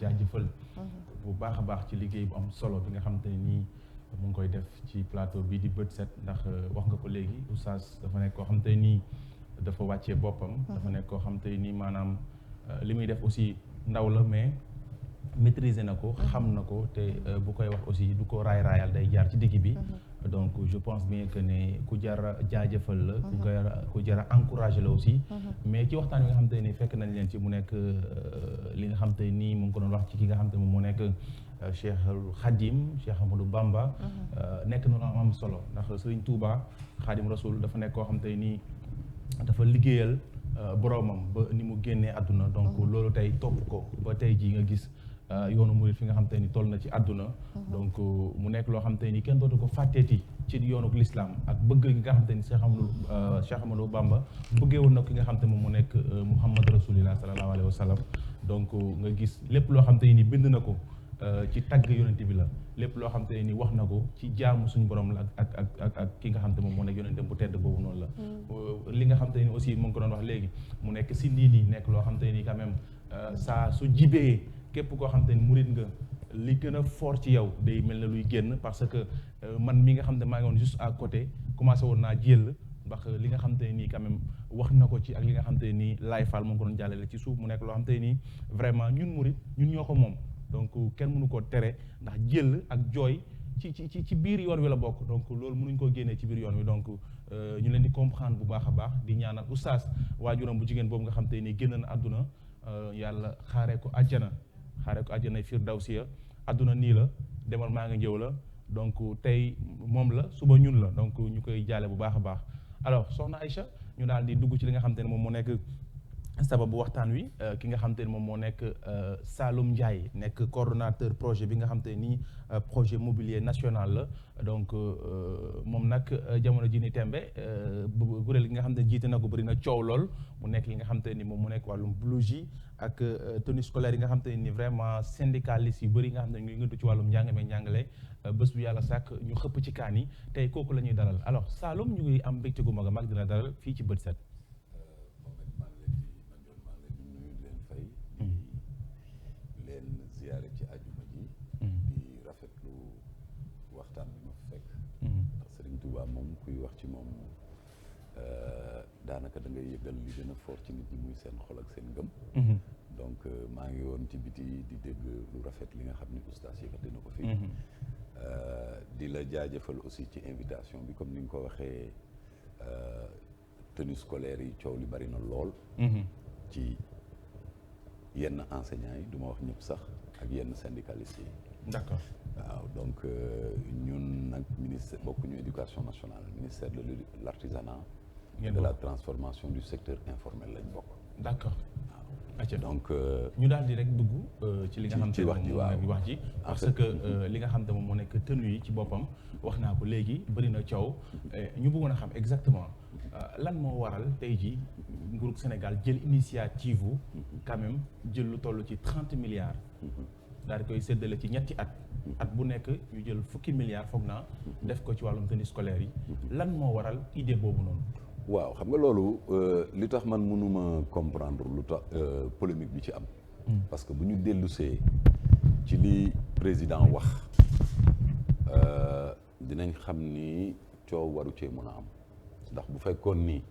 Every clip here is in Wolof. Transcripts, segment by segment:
jaajëfal bu baax a baax ci liggéey bu am solo bi nga xamante ne nii mu ngi koy def ci plateau bii di bët set ndax wax nga ko léegi oustaz dafa nekk koo xamante ne nii dafa wàccee boppam dafa nekk koo xamante ne nii maanaam li muy def aussi ndaw la mais maîtriser na ko xam na ko te bu koy wax aussi du ko raayal day jaar ci digg bi donc je pense bien que ne ku jara jaajëfal la ku jara encourager la aussi mais ci waxtaan bi nga xamante ne nii fekk nañ leen ci mu nekk li nga xamante ne nii mu ngi ko doon wax ci ki nga xamante ne moom moo nekk Cheikh Khadim Cheikh Amadou Bamba nekk na lu am solo ndax Serigne Touba Khadim Rasoul dafa nekk koo xamante ne nii dafa liggéeyal boroomam ba ni mu génnee àdduna donc loolu tey topp ko ba tey jii nga gis yoonu murid fi nga xam te ni toll na ci àdduna donc mu nekk loo xam te ni kenn dootu ko fàtteeti ci yoonu l'islam ak bëgg gi nga xam te ni Cheikh Amadou Bamba bëggee woon na ki nga xam te moom mu nekk Muhammad Rasulillah sallallahu alayhi wa sallam donc nga gis lépp loo xam te ni bind na ko ci tagg yonente bi la lépp loo xam te ni wax na ko ci jaamu suñu borom la ak ki nga xam te moom moo nekk yonente bu tedd boobu noonu la li nga xam te ni aussi mu ngi ko doon wax léegi mu nekk si nii nekk loo xam te ni quand même saa su jibee képp koo xam te ni murit nga li gën a fort ci yow day mel ne luy génn parce que man mi nga xam ne maa ngi woon juste à côté commencé woon naa jël ndax li nga xam te nii quand même wax na ko ci ak li nga xam te nii Laay Fall moo ngi ko doon jàllale ci suuf mu nekk loo xam te nii vraiment ñun murit ñun ñoo ko moom donc kenn mënu koo tere ndax jël ak jooy ci biir yoon wi la bokk donc loolu mënuñ koo génnee ci biir yoon wi donc ñu leen di comprendre bu baax a baax di ñaanal oustaz waajuram bu jigéen boobu nga xam te nii génn na àdduna yàlla xaaree ko àjjana firdawsiya àdduna nii la demal maa ngi njëw la donc tey moom la suba ñun la donc ñu koy jaale bu baax a baax alors soxna Aïcha ñu daal di dugg ci li nga xam te ne moom moo nekk sababu waxtaan wi ki nga xam te ne moom moo nekk Saloum Ndiaye nekk coordonnateur projet bi nga xam te nii projet mobilier national la donc moom nag jamono ji ni tembe kuréel gi nga xam te ne jiite na ko bëri na coow lool mu nekk li nga xam te ni moom mu nekk wàllum blouse ak tenue scolaire yi nga xam te ni vraiment syndicalistes yu bëri nga xam ne ñu ngi ngëntu ci wàllum njàngame njàngale bés bu yàlla sàkk ñu xëpp ci kaan yi tey kooku la ñuy dalal alors Saloum ñu ngi am mbégte gu mag a mag dina dalal fii ci bët set ci àjjuma ji di rafetlu waxtaan bi ma fekk ndax Serigne Touba moom kuy wax ci moom daanaka da ngay yëgal li gën a fort ci nit ñi muy seen xol ak seen ngëm donc maa ngi woon ci biti di dégg lu rafet li nga xam ni oustaz yëkkati na ko fii di la jaajëfal aussi ci invitation bi comme ni nga ko waxee tenue scolaire yi coow li bari na lool ci yenn enseignants yi du ma wax ñëpp sax ak yenn syndicalistes yi d'accord waaw donc ñun nag ministère bokkuñu éducation nationale ministère de l'artisanat de la transformation du secteur informel lañ bokk d'accord waaw donc ñu daal di rek dugg ci li nga xam te moom moo wax ji parce que li nga xam te moom moo nekk tenue yi ci boppam wax naa ko léegi bëri na coow ñu bëggoon a xam exactement lan moo waral tey ji nguurug Sénégal jël initiative wu quand même jël lu toll ci 30 milliards daal di koy séddale ci ñetti at bu nekk ñu jël fukki milliards foog naa def ko ci wàllum tenue scolaire yi lan moo waral idée boobu noonu waaw xam nga loolu li tax man mënuma comprendre lu tax polémique bi ci am parce que bu ñu dellusee ci li président wax dinañ xam ni coow waru cee mën a am ndax bu fekkoon ni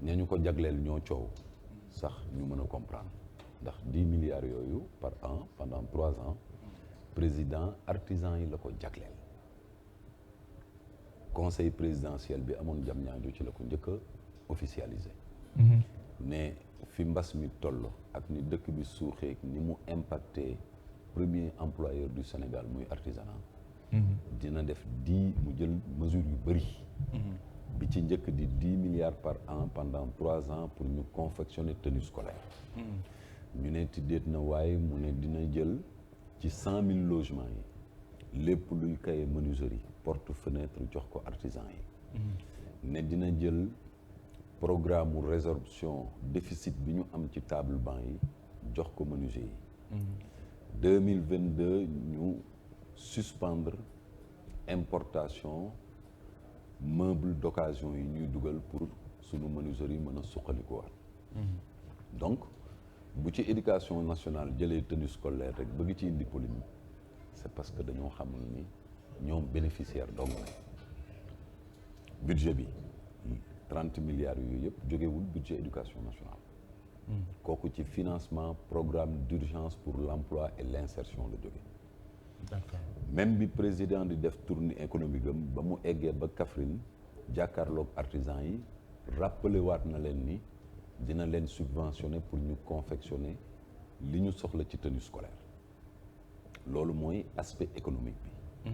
ñañu ko jagleel ñoo coow sax ñu mën a comprendre ndax 10 milliards yooyu par an pendant 3 ans président artisan yi la ko jagleel conseil présidentiel bi amoon jam ñaajo ci la ko njëkk a officialisé ne fi mbas mi toll ak ni dëkk bi suuxeek ni mu impacté premier employeur du Sénégal muy artisanat dina def mu jël mesure yu bëri bi ci njëkk di 10 milliards par an pendant 3 ans pour ñu confectionner tenue scolaire ñu ne ti déet na waaye mu ne dina jël ci 100 000 logements yi lépp luy kaye menuiserie porte fenêtre jox ko artisan yi ne dina jël programme mu résorption déficit bi ñu am ci table banc yi jox ko menuisier yi 2022 ñu suspendre importation meuble d'occasion yi ñuy dugal pour sunu menuiserie yi mën a suqalikuwaat donc bu ci éducation nationale jëlee tenue scolaire rek bëgg ci indi polémique c'est parce que dañoo xamul ni ñoom bénéficiaire dong la budget bi 30 milliards yooyu yëpp jógewul budget éducation nationale kooku ci financement programme d'urgence pour l'emploi et l'insertion la jóge d'accord même bi président di def tournée économique am ba mu eggee ba Kaffrine jàkkaarloog artisans yi rappelé waat na leen ni dina leen subventionner pour ñu confectionner li ñu soxla ci tenue scolaire loolu mooy aspect économique bi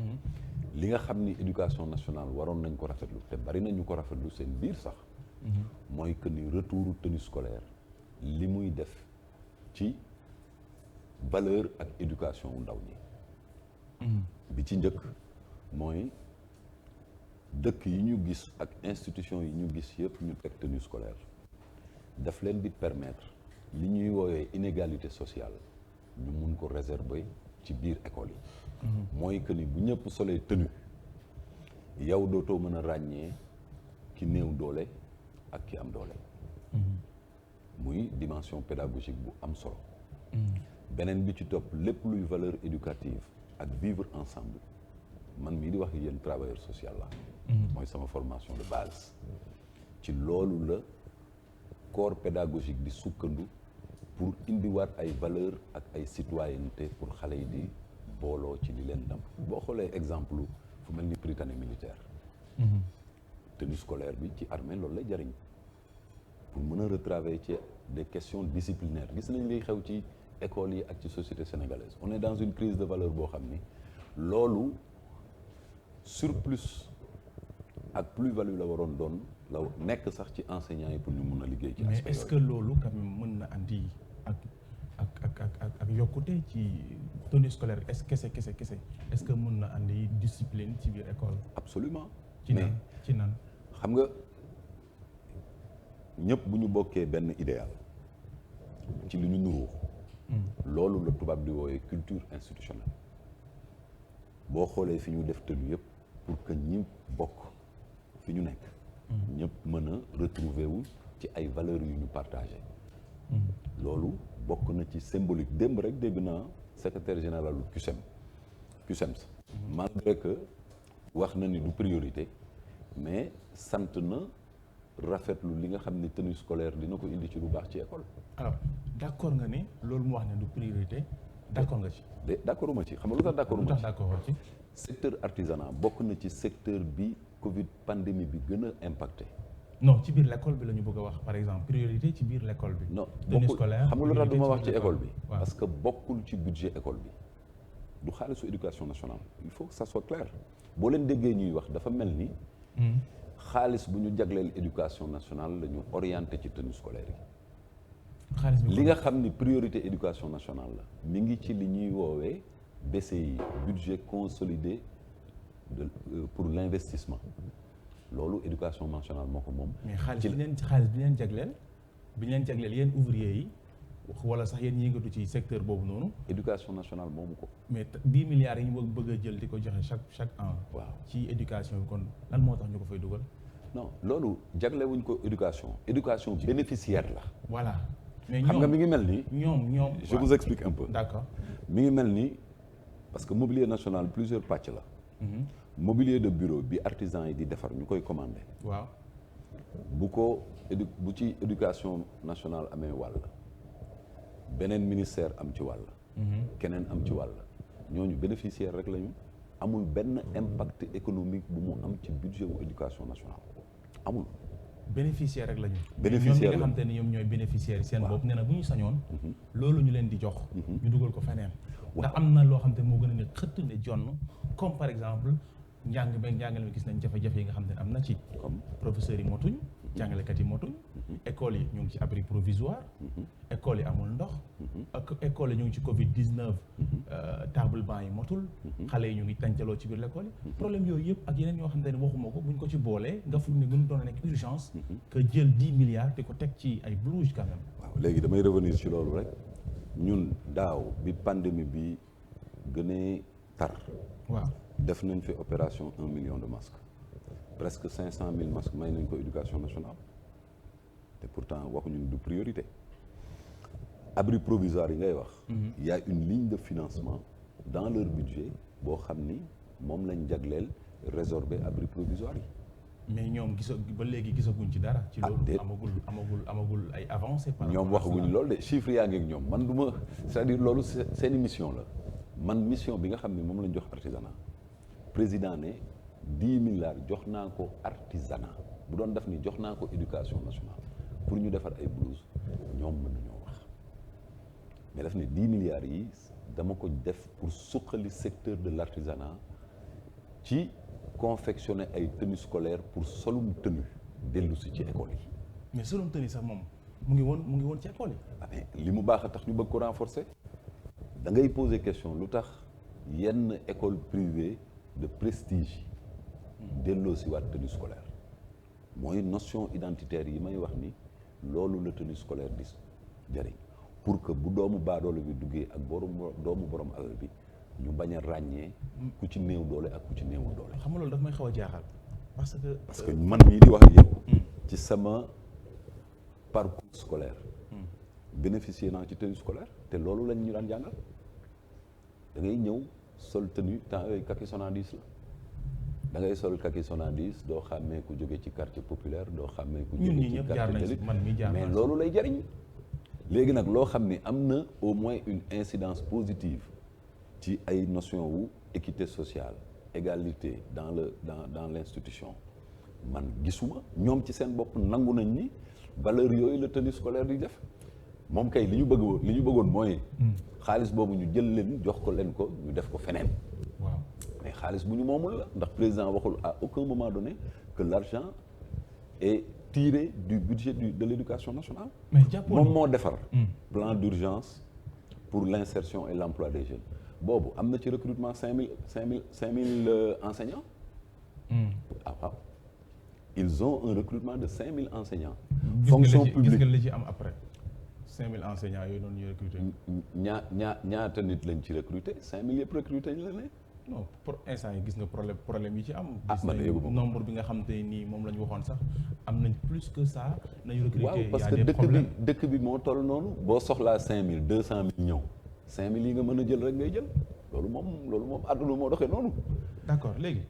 li nga xam ni éducation nationale waroon nañ ko rafetlu te bari na ñu ko rafetlu seen biir sax mooy que ni retouru tenue scolaire li muy def ci valeur ak éducation wu ndaw ñi bi ci njëkk mooy dëkk yi ñu gis ak institution yi ñu gis yëpp ñu teg tenue scolaire daf leen di permettre li ñuy woowee inégalité sociale ñu mun ko réserver ci biir école yi mooy que ni bu ñëpp solee tenue yow dootoo mën a ràññee ki néew doole ak ki am doole muy dimension pédagogique bu am solo beneen bi ci topp lépp luy valeur éducative ak vivre ensemble man mii di wax yéen travailleur social la mooy sama formation de base ci loolu la corps pédagogique di sukkandu pour indiwaat ay valeur ak ay citoyenneté pour xale yi di booloo ci li leen dam boo xoolee exemple fu mel ni Prytanée militaire tenue scolaire bi ci armée loolu lay jariñ pour mën a retravailler ci des questions disciplinaires gis nañ liy xew ci écoles yi ak ci société sénégalaise on est dans une crise de valeur boo xam ni loolu surplus ak plus-value la waroon doon la nekk sax ci enseignants yi pour ñu mun a liggéey ci aspect mais est-ce que loolu quand même mën na andi ak yokkute ci tenue scolaire est-ce que kese est-ce que mën na andi discipline ci biir école absolument ci nan xam nga ñëpp bu ñu bokkee benn idéal ci li ñu nuroo loolu la tubaab di wooyee culture institutionnelle boo xoolee fi ñu def tenue yëpp pour que ñi bokk fi ñu nekk ñëpp mën a retrouver wu ci ay valeurs yu ñu partagé loolu bokk na ci symbolique démb rek dégg naa secrétaire général du CUSEMS malgré que wax na ni du priorité mais sant na rafetlu li nga xam ni tenue scolaire dina ko indi ci lu baax ci école. alors d'accord nga ni loolu mu wax ne du priorité d'accord nga ci. d'accord ma ci xam nga lu tax d'accord ma ci. d'accord ci. secteur artisanat bokk na ci secteur bi Covid pandémie bi gën a impacté. non ci biir l'école bi la ñu bëgg a wax par exemple priorité ci biir l'école bi. non tenue bokkul scolaire xam nga lu tax du ma wax ci école bi. waaw. parce que bokkul ci budget école bi du xaalisu éducation nationale il faut que ça soit clair boo leen déggee ñuy wax dafa mel ni. xaalis bu ñu jagleel éducation nationale la ñu orienté ci tenue scolaire yi. xaalis bi li nga xam ni priorité éducation nationale la mi ngi ci li ñuy woowee BCI budget consolidé de pour l'investissement loolu éducation nationale moo ko moom. mais xaalis bi leen jagleel yéen ouvrier yi wala sax yéen yëngatu ci secteur boobu noonu. éducation nationale moomu ko. mais 10 milliards yi ñu bëgg a jël di ko joxe chaque an. waaw ci éducation bi kon lan moo tax ñu ko fay dugal. non loolu jaglewuñ ko éducation bénéficiaire la. voilà mais xam nga mi ngi mel ni. ñoom je vous explique un peu. d'accord mi ngi mel ni parce que mobilier national plusieurs pàcc la. mobilier de bureau bi artisan yi di defar ñu koy commandé. waaw bu ci éducation nationale amee wàll beneen ministère am ci wàll. keneen am ci wàll ñooñu bénéficiaire rek lañu amul benn impact économique bu mu am ci budget wu éducation nationale amul. bénéficiaire rek lañu. bénéficiaire ñoom ñi nga xam te ne ñoom ñooy bénéficiaire seen bopp nee na bu ñu sañoon. loolu ñu leen di jox. ñu dugal ko feneen. ndax am na loo xam te ne moo gën a ne xëtt ne jonn comme par exemple njàngale mi gis nañ jafe-jafe yi nga xam te ne am na ci. comme professeurs yi motuñ. jàngalekat yi motuñ. écoles yi ñu ngi ci abri provisoire. écoles yi amul ndox. ak écoles yi ñu ngi ci Covid 19. table banc yi motul. xale yi ñu ngi tàncaloo ci biir l'école yi. problème yooyu yëpp ak yeneen yoo xam te ne waxuma ko buñ ko ci boolee nga foog ne gën doon nekk urgence. que jël 10 milliards te ko teg ci ay blouses quand même. waaw léegi damay revenir ci loolu rek ñun daaw bi pandémie bi gënee tar. waaw def nañ fi opération 1 million de masques presque 500 000 masques may nañ ko éducation nationale te pourtant waxuñu du priorité abri provisoire yi ngay wax. Il y a une ligne de financement dans leur budget boo xam ni moom lañ jagleel résorber abri provisoire yi. mais ñoom ba léegi gisaguñ ci dara. ci loolu amagul ay avancées. ñoom waxaguñ loolu de chiffres yaa ngi ak ñoom man du ma c'est-à-dire loolu seeni mission la man mission bi nga xam ne moom lañ jox artisanat président ne 10 milliards jox naa ko artisanat bu doon def ni jox naa ko éducation nationale pour ñu defar ay blouse ñoom mën nañoo wax mais daf ne 10 milliards yi dama ko def pour suqali secteur de l'artisanat ci confectionner ay tenues scolaires pour solum tenue dellu si ci école yi. mais solum tenue sax moom mu ngi woon ci école yi. mais li mu baax a tax ñu bëgg ko renforcer da ngay poser question lu tax yenn école privée de prestige delloo si waat tenue scolaire mooy notion identitaire yi may wax ni loolu la tenue scolaire di jëriñ pour que bu doomu baadoolo bi duggee ak doomu borom alal bi ñu bañ a ràññee ku ci néew doole ak ku ci néewul doole. xam nga loolu daf may xaw a jaaxal parce que man mii di wax ak yow. ci sama parcours scolaire. bénéficier naa ci tenue scolaire te loolu lañ ñu daan jàngal da ngay ñëw sol tenue temps yooyu kaki 70 la da ngay sol kaki 70 doo xàmmee ku jóge ci quartier populaire doo xàmmee ku jóge ci quartier d'élite mais loolu lay jariñ léegi nag loo xam ni am na au moins une incidence positive ci ay notion wu équité sociale égalité dans l'institution man gisuma ñoom ci seen bopp nangu nañ ni valeur yooyu la tenue scolaire di def moom kay li ñu bëggoon mooy xaalis boobu ñu jël leen jox ko leen ko ñu def ko feneen. waaw mais xaalis bu ñu moomul la ndax président waxul à aucun moment donné que l'argent est tiré du budget de l'éducation nationale. mais moom moo defar plan d'urgence pour l'insertion et l'emploi des jeunes boobu am na ci recrutement 5000 enseignants. ah waaw ils ont un recrutement de 5000 enseignants. fonction publique gis nga li ci am après 5000 enseignants yooyu noonu ñu recruté. ñaata nit lañ ci recruté 5000 yëpp recruté ñu la ne. non pour instant yi gis nga problème yi ci am. man de yëgu nombre bi nga xam te nii moom la ñu waxoon sax am nañ plus que ça. nañu recruté waaw parce que dëkk bi moo toll noonu. boo soxlaa 5000 200000 ñëw 5000 yi nga mën a jël rek ngay jël loolu moom àdduna moo doxee noonu. d'accord léegi.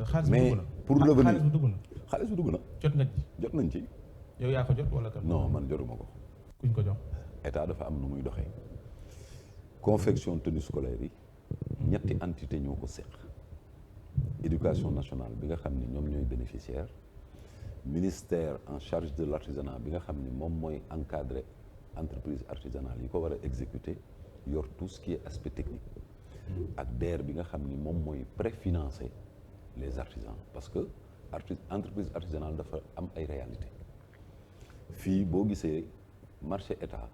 xaalis bi dugg na mais pour revenir xaalis bi dugg na. jot nañ ci. yow yaa ko jot wala kan. non man jotuma ko. kuñ ko jox. état dafa am nu muy doxee confection tenue scolaire yi ñetti entité ñoo ko seq éducation nationale bi nga xam ni ñoom ñooy bénéficiaire ministère en charge de l'artisanat bi nga xam ni moom mooy encadrer entreprise artisanale yi ko war a exécuter yor tout ce qui est aspect technique ak DER bi nga xam ni moom mooy préfinancer les artisans parce que entreprise artisanale dafa am ay réalités fii boo gisee marché état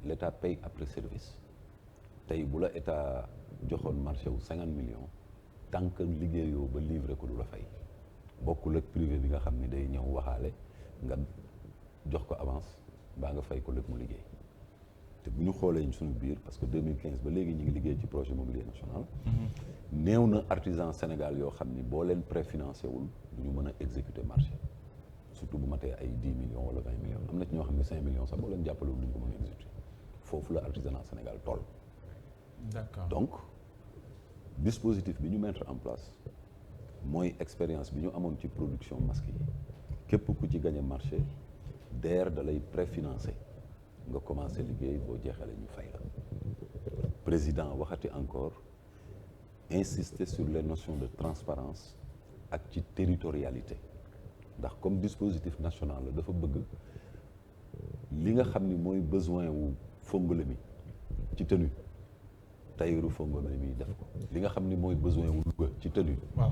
l'état paye après service tey bu la état joxoon marché wu 50 millions tant que liggéeyoo ba livré ko du la fay bokkul ak privé bi nga xam ni day ñëw waxaale nga jox ko avance baa nga fay ko lépp mu liggéey te bu ñu xoolee suñu biir parce que 2015 ba léegi ñu ngi liggéey ci projet immobilier national néew na artisan Sénégal yoo xam ni boo leen préfinancé wul du ñu mën a exécuter marché surtout bu matee ay 10 millions wala 20 millions am na ci ñoo xam ne 5 millions sax boo leen jàppale wul du ñu ko mën a exécuter foofu la artisanat Sénégal toll. D'accord. Donc dispositif bi ñu mettre en place mooy expérience bi ñu amoon ci production masque yi képp ku ci gagné marché DER da lay préfinancer nga commencé liggéey boo jeexalee ñu fay la président waxati encore insister sur les notions de transparence ak ci territorialité ndax comme dispositif national la dafa bëgg li nga xam ni mooy besoin wu Fongolemi ci tenue tailleuru Fongolemi def ko li nga xam ni mooy besoin wu Louga ci tenue. waaw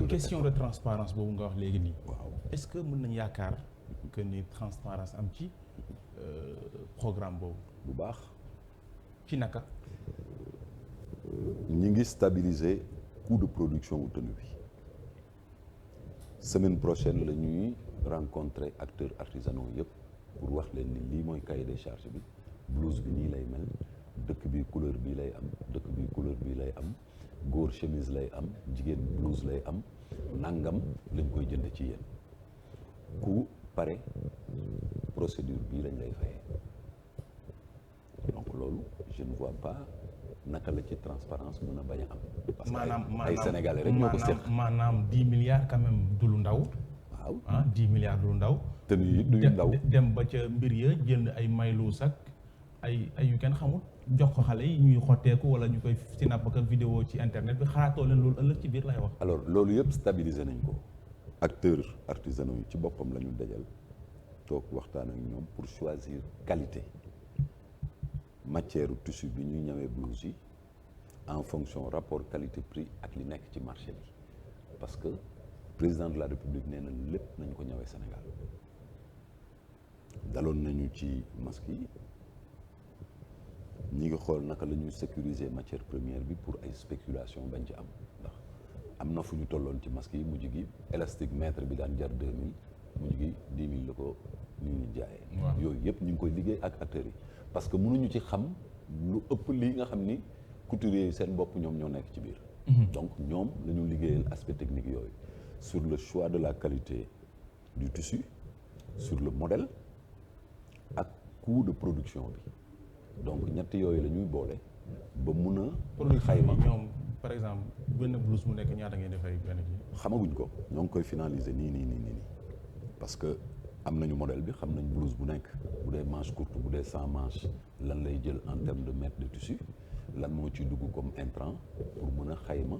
question de transparence boobu nga wax léegi nii. waaw est-ce que mën nañ yaakaar que ni transparence am ci programme boobu. bu baax. ci naka. ñi ngi stabiliser coût de production wu tenue bi semaine prochaine la ñuy rencontrer acteurs artisanaux yëpp pour wax leen ni lii mooy cahier des charges bi blouse bi nii lay mel dëkk bi couleur bii lay am dëkk bi couleur bii lay am góor chemise lay am jigéen blouse lay am nangam lañ koy jënd ci yéen ku pare procédure bii lañ lay fayee loolu je ne vois pas naka la ci transparence mën a bañ a am. parce que maanaam ay sénégalais rek ñoo ko seq. maanaam 10 milliards quand même du lu ndaw. waaw 10 milliards du lu ndaw. te nii du ñu ndaw dem ba ca mbir ya jënd ay mayluus ak ay yu kenn xamul jox ko xale yi ñuy xotteeku wala ñu koy sinap ak vidéo ci internet bi xalaatoo leen loolu ëllëg ci biir lay wax. alors loolu yëpp stabiliser nañ ko acteurs artisanaux yi ci boppam la ñu dajal toog waxtaan ak ñoom pour choisir qualité matière tissu bi ñuy ñëwee blouse yi en fonction rapport qualité prix ak li nekk ci marché bi parce que président de la république nee na lépp nañ ko ñëwee Sénégal daloon nañu ci masque yi ñi ngi xool naka la ñuy sécuriser matière première bi pour ay spéculation bañ ci am ndax am na fu ñu tolloon ci masque yi mujj gi élastique mètre bi daan jar 2000 mujj gi 10 000 la ko ñu jaayee. yooyu yëpp ñu ngi koy liggéey ak acteurs yi parce que mënuñu ci xam lu ëpp lii nga xam ni couturiers yi seen bopp ñoom ñoo nekk ci biir. donc ñoom la ñu liggéeyal aspect technique yooyu sur le choix de la qualité du tissu sur le modèle ak coût de production bi. donc ñett yooyu la ñuy boole ba mun a xayma ñoom par exemple benn blouse mu nekk ñaata ngeen dafay benn ji xamaguñ ko ñoo ngi koy finaliser nii parce que am nañu modèle bi xam nañ blouse bu nekk bu dee manche courte bu dee sans manche lan lay jël en terme de mètre de tissu lan moo ciy dugg comme intrant pour mën a xayma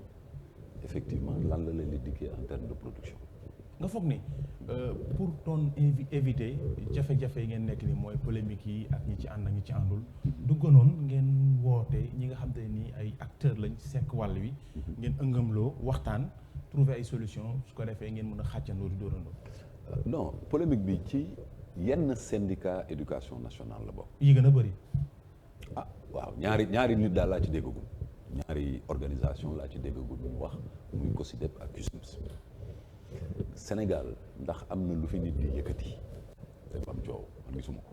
effectivement lan la leen di dikkee en terme de production. nga foog ni pour doon éviter jafe-jafe yi ngeen nekk ni mooy polémique yi ak ñi ci ànd ak ñi ci àndul du gënoon ngeen woote ñi nga xam te ni ay acteurs lañ sekk wàll wi ngeen ëngamloo waxtaan trouver ay solution su ko defee ngeen mën a xàccandoo di dóorandoo. non polémique bi ci yenn syndicat éducation nationale la bokk. yi gën a bëri. ah waaw ñaari nit daal laa ci déggagum ñaari organisation laa ci déggagum ñu wax muy COSYDEP ak CUSEMS. Sénégal ndax am na lu fi nit di yëkkati te am coow man gisuma ko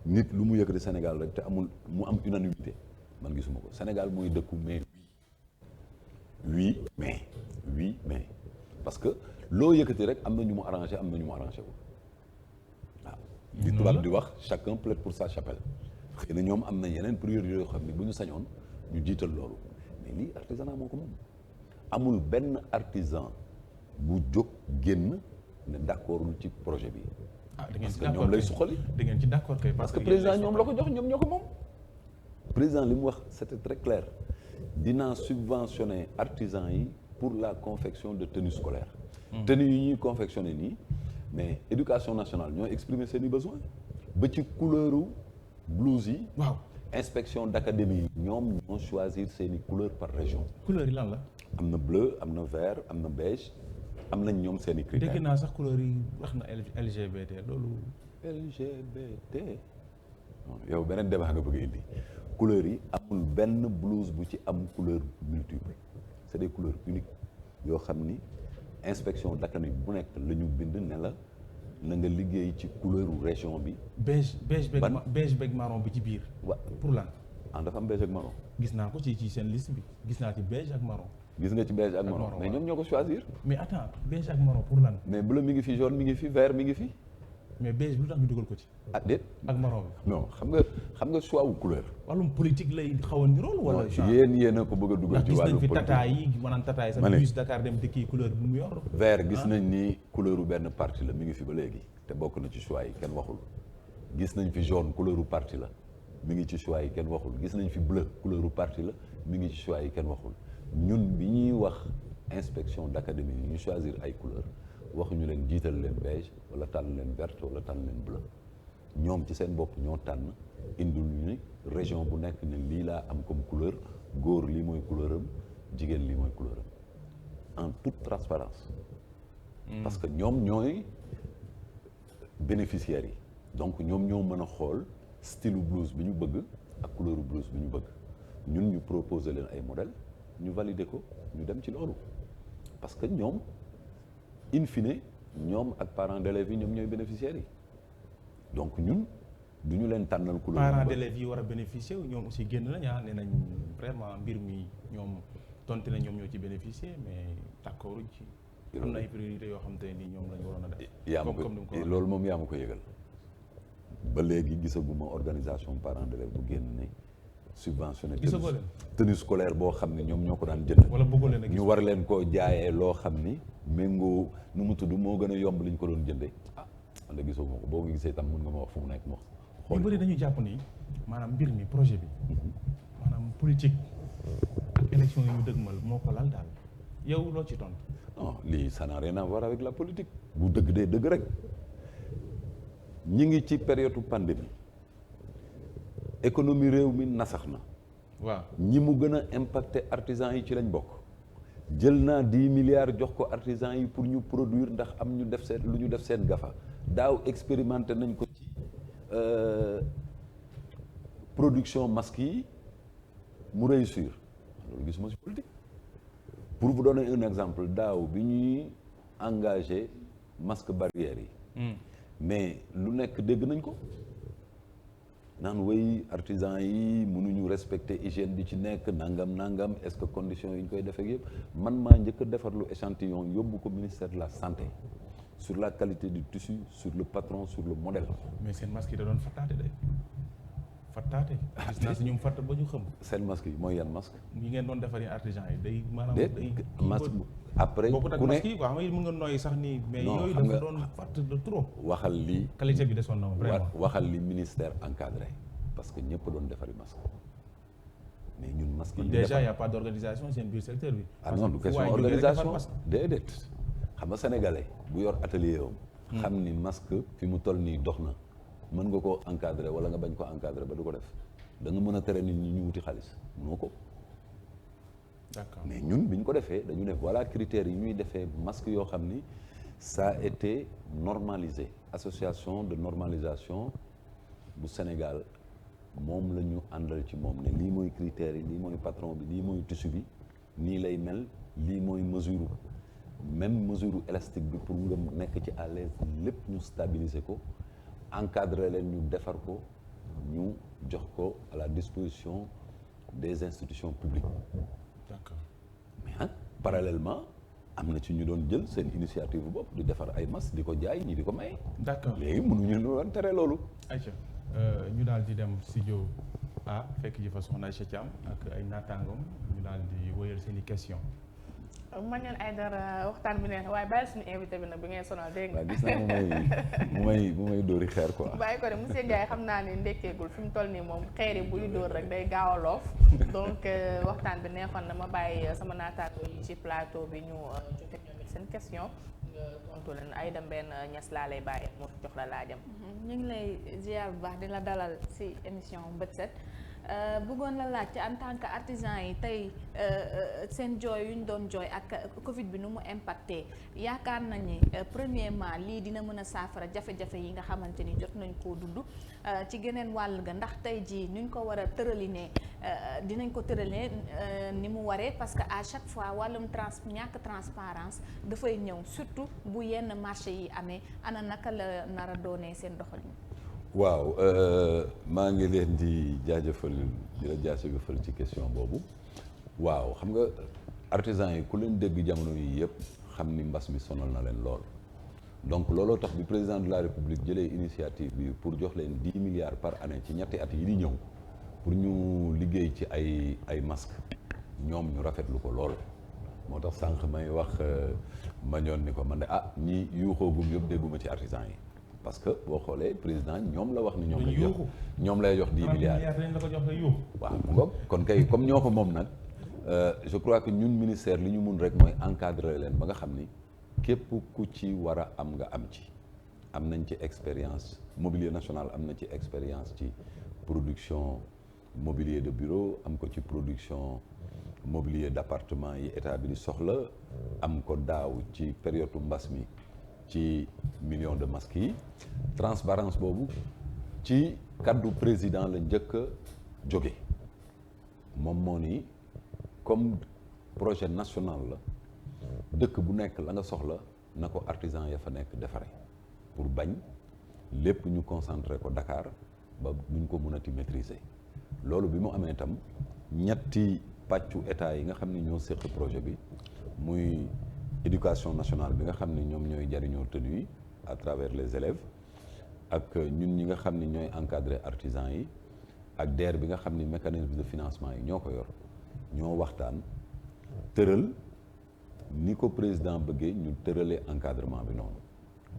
nit lu mu yëkkati Sénégal rek te amul mu am unanimité man gisuma ko Sénégal mooy dëkku mais oui mais parce que loo yëkkati rek am na ñu mu arrangé am na ñu mu arrangé wul waaw di tubaab di wax chacun plaide pour sa chapelle xëy na ñoom am na yeneen priorité yoo xam ne bu ñu sañoon ñu jiital loolu mais lii artisanat moo ko moom amul benn artisan bu jóg génn ne d'accord ci projet bi. parce que ñoom lay suqali. da ngeen ci d'accord kay parce que président ñoom la ko jox ñoom ñoo ko moom. président li mu wax c'était très clair dinaa subventionner artisans yi pour la confection de tenues scolaires. tenues yi ñuy confectionner nii mais éducation nationale ñoo exprimer seeni besoins ba ci couleuru blouse yi. waaw inspection d'académie yi ñoom ñoo choisir seeni couleur par région. couleur yi lan la. am na bleu am na vert am na beige. am nañ ñoom seen i critères. dégg naa sax couleur yi wax na LGBT loolu. LGBT yow beneen débat nga bëgg indi couleur yi amul benn blouse bu ci am couleur multiple c'est des couleurs uniques yoo xam ni inspection d'académie bu nekk la ñu bind ne la na nga liggéey ci couleur région bi. beige beeg marron bi ci biir. wa pour lan. dafa am beige ak marron. gis naa ko ci seen liste bi gis naa ci beige ak marron. gis nga ci beige ak marron mais ñoom ñoo ko choisir. mais attends beige ak marron pour lan. mais bleu mi ngi fi jaune mi ngi fi vert mi ngi fi. mais beige bi lu tax ñu dugal ko ci. ah déet ak marron bi. non xam nga choix wu couleur. wàllum politique lay xaw a nirool wala. yéen a ko bëgg a dugal ci wàllum politique gis nañ fi tata yi maanaam tata yi sax bus Dakar dem dëkk couleur bi mu yor. vert gis nañ ni couleur u benn parti la mi ngi fi ba léegi te bokk na ci choix yi kenn waxul gis nañ fi jaune couleur u parti la mi ngi ci choix yi kenn waxul gis nañ fi bleu couleur u parti la mi ngi ci choix yi kenn waxul ñun bi ñuy wax inspection d'académie yi ñu choisir ay couleur waxuñu leen jiital leen beige wala tànn leen verte wala tànn leen bleu ñoom ci seen bopp ñoo tànn indil ñu ni région bu nekk ne lii laa am comme couleur góor lii mooy couleur am jigéen lii mooy couleur am en toute transparence parce que ñoom ñooy bénéficiaires yi donc ñoom ñoo mën a xool style blouse bi ñu bëgg ak couleur blouse bi ñu bëgg ñun ñu proposer leen ay modèle ñu valider ko ñu dem ci loolu parce que ñoom in fine ñoom ak parents d'élèves yi ñoom ñooy bénéficiaires yi donc ñun du ñu leen tànnal couleur. parents d'élèves yi war a bénéficier ñoom aussi génn nañ nee nañ vraiment mbir mi ñoom tonte na ñoom ñoo ci bénéficier mais d'accord ci. am na ay priorités yoo xam te ni ñoom lañ waroon a def. loolu moom yaa ma ko yëgal ba léegi gisaguma organisation parents d'élèves bu génn ne subventionné tenue scolaire boo xam ne ñoom ñoo ko daan jënd wala bëggoo leen a gis ñu war leen koo jaayee loo xam ni méngoo nu mu tudd moo gën a yomb li ñu ko doon jëndee man de gisaguma ko boo ko gisee itam mën nga ma wax fu mu nekk ma xool. ñu bëri dañu jàpp ni maanaam mbir mi projet bi maanaam politique ak élection yi ñu dëgmal moo ko lal daal yow loo ci tontu. non lii ça n'a rien à voir avec la politique bu dëgg dee dëgg rek ñi ngi ci période pandémie économie réew mi nasax na. waaw ñi mu gën a impacté artisans yi ci lañ bokk. jël naa 10 milliards jox ko artisans yi pour ñu produire ndax am ñu def seen lu ñu def seen gafa daaw expérimenté nañ ko ci production masque yi mu réussir loolu gisuma ci politique. pour vous donner un exemple daaw bi ñuy engagé masque barrières yi. mais lu nekk dégg nañ ko naan way artisans yi mënuñu respecter hygiène bi ci nekk nangam est-ce que conditions yi ñu koy defee yëpp man maa njëkk a defar lu échantillon yóbbu ko ministère de la santé sur la qualité du tissu sur le patron sur le modèle. mais seen masque yi da doon fattaate de fattaate. gis naa si ñoom fatt ba ñu xam. seen masque yi mooy yan masque. yi ngeen doon defaree artisans yi day maanaam day. masque après bokkut ak masque yi quoi xam nga mën nga nooyi sax nii. mais yooyu dafa doon fatt de trop. waxal li qualité bi desoon na vraiment. waxal li ministère encadré parce que ñëpp doon defari masque mais ñun masque yi. déjà y a pas d'organisation seen biir secteur bi. ah non du question organisation déedéet xam nga sénégalais bu yor atelier am. xam ni masque fi mu toll nii dox na. mën nga koo encadrer wala nga bañ ko encadrer ba du ko def da nga mën a tere nit ñi ñu wuti xaalis mënoo ko. d'accord mais ñun bi ñu ko defee dañu ne voilà critères yi ñuy defee masque yoo xam ni ça a été normalisé association de normalisation bu Sénégal moom la ñu àndal ci moom ne lii mooy critères yi lii mooy patron bi lii mooy tissu bi nii lay mel lii mooy mesure même mesure élastique bi pour nga nekk ci à l'aise lépp ñu stabiliser ko encadrer leen ñu defar ko ñu jox ko à la disposition des institutions publiques. D'accord. mais nag parallèlement am na ci ñu doon jël seen initiative bu bopp di defar ay masques di ko jaay ñi di ko may. D'accord léegi mënuñu lu tere loolu. Aïcha ñu daal di dem studio A fekk ji fa soxna Aïcha Thiam ak ay naataangoom ñu daal di wëyal seen i question. Manuel Aidara waxtaan bi neex waaye bàyyi suñu invité bi nag bi ngeen sonal dégg nga. waaw gis naa mu may dóori xeer quoi. bàyyi ko de monsieur Ndiaye xam naa ne ndekkeegul fi mu toll nii moom xeer yi buy dóor rek day gaaw a loof donc waxtaan bi neexoon na ma bàyyi sama naataango yi ci plateau bi ñu joxe ñoom it seen question tontu leen ay dem benn ñes laa lay bàyyi mu jox la laajam. ñu ngi lay ziar bu baax di la dalal ci émission Bët Set. bëggoon la laaj en tant que artisan yi tey seen jooy yu ñu doon jooy ak Covid bi nu mu impacté yaakaar nañ ni premièrement lii dina mën a saafara jafe-jafe yi nga xamante ni jot nañ koo dund ci geneen wàll ga ndax tey jii nuñ ko war a tëralinee dinañ ko tëralee ni mu waree parce que à chaque fois wàllum ñàkk transparence dafay ñëw surtout bu yenn marché yi amee ana naka la nar a doonee seen doxalin. waaw maa ngi leen di jaajëfal di la jaajëfal ci question boobu waaw xam nga artisans yi ku leen dégg jamono yi yëpp xam ni mbas mi sonal na leen lool donc looloo tax bi président de la république jëlee initiative bi pour jox leen 10 milliards par année ci ñetti at yi di ñëw pour ñu liggéey ci ay masques ñoom ñu rafetlu ko lool moo tax sànq may wax ma ñoon ni ko man de ñi yuuxoogum yëpp dégguma ci artisans yi. parce que boo xoolee président ñoom la wax ni ñoom lay jox 10 milliards la ko jox nga yuuxu. waaw mu ngoog kon kay comme ñoo ko moom nag je crois que ñun ministère li ñu mun rek mooy encadrer leen ba nga xam ni képp ku ci war a am nga am ci am nañ ci expérience mobilier national am na ci expérience ci production mobilier de bureau am ko ci production mobilier d'appartement yi état bi di soxla am ko daaw ci période mbas mi ci millions de masques yi transparence boobu ci kaddu président la njëkk a jóge moom moo ni comme projet national la dëkk bu nekk la nga soxla na ko artisan ya fa nekk defare pour bañ lépp ñu concentré ko Dakar ba buñ ko mënati maîtriser loolu bi mu amee itam ñetti pàccu état yi nga xam ne ñoo séq projet bi muy éducation nationale bi nga xam ne ñoom ñooy jariñoo tenue yi à travers les élèves ak ñun ñi nga xam ni ñooy encadrer artisans yi ak DER bi nga xam ni mécanisme de financement yi ñoo ko yor ñoo waxtaan tëral ni ko président bëggee ñu tëralee encadrement bi noonu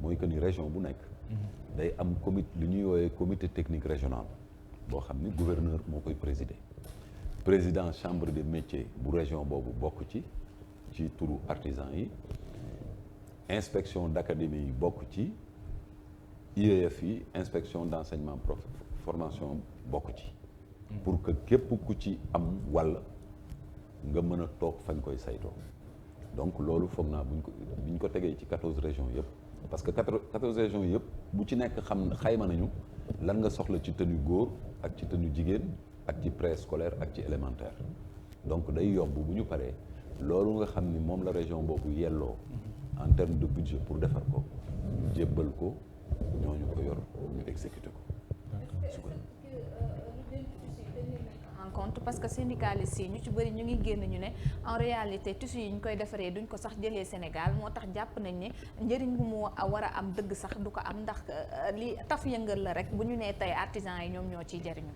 mooy que ni région bu nekk day am comité lu ñuy woowee comité technique régional boo xam ni gouverneur moo koy présider président chambre des métiers bu région boobu bokk ci turu artisans yi inspection d'académie yi bokk ci IEF yi inspection d'enseignement formation bokk ci pour que képp ku ci am wàll nga mën a toog fañ koy saytoo donc loolu foog naa buñ ko tegee ci 14 régions yëpp parce que 14 régions yëpp bu ci nekk xayma nañu lan nga soxla ci tenue góor ak ci tenue jigéen ak ci préscolaire ak ci élémentaire donc day yomb bu ñu paree loolu nga xam ni moom la région boobu yelloo en termes de budget pour defar ko ñu jébbal ko ñooñu ko yor ñu exécuter ko. en compte parce que syndicalistes yi ñu ci bëri ñu ngi génn ñu ne en réalité tissu yi ñu koy defaree duñ ko sax jëlee Sénégal moo tax jàpp nañ ne njëriñ bu mu war a am dëgg sax du ko am ndax li taf yëngal la rek bu ñu nee tey artisans yi ñoom ñoo ciy jëriñu.